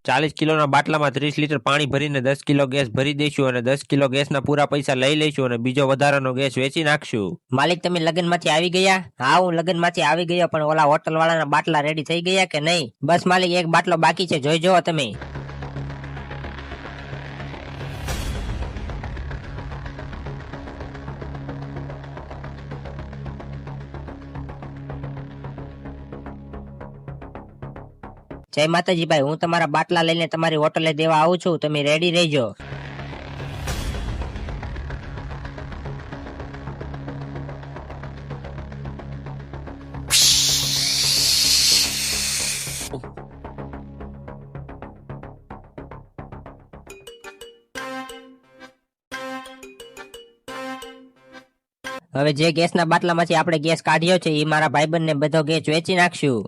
40 કિલોના બાટલામાં 30 લીટર પાણી ભરીને 10 કિલો ગેસ ભરી દઈશું અને 10 કિલો ગેસના પૂરા પૈસા લઈ લઈશું અને બીજો વધારાનો ગેસ વેચી નાખશું. માલિક તમે લગ્ન માંથી આવી ગયા? હા હું લગ્ન માંથી આવી ગયો, પણ ઓલા હોટલ વાળાના બાટલા રેડી થઈ ગયા કે નહીં? બસ માલિક એક બાટલો બાકી છે, જોઈ જુઓ તમે. જય માતાજી ભાઈ, હું તમારા બાટલા લઈને તમારી હોટલે દેવા આવું છું, તમે રેડી રહેજો. હવે જે ગેસના બાટલામાંથી આપણે ગેસ કાઢ્યો છે એ મારા ભાઈબંધને બધો ગેસ વેચી નાખશું.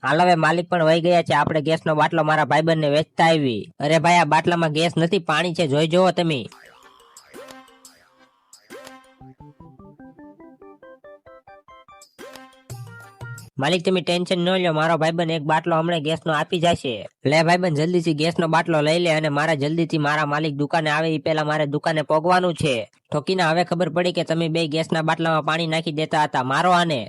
હાલ હવે માલિક પણ વહી ગયા છે, આપણે ગેસનો બાટલો મારા ભાઈબંધને વેચતા આવી. અરે ભાઈ આ બાટલામાં ગેસ નથી, પાણી છે, જોઈ જુઓ તમે. માલિક તમે ટેન્શન ન લો, મારો ભાઈબંધ એક બાટલો હમણાં ગેસનો આપી જશે. લે ભાઈબંધ જલ્દીથી ગેસનો બાટલો લઈ લે અને મારા જલ્દીથી મારા માલિક દુકાને આવે એ પહેલા મારે દુકાને પહોંચવાનું છે. ઠોકીને હવે ખબર પડી કે તમે બે ગેસના બાટલામાં પાણી નાખી દેતા હતા, મારો આને.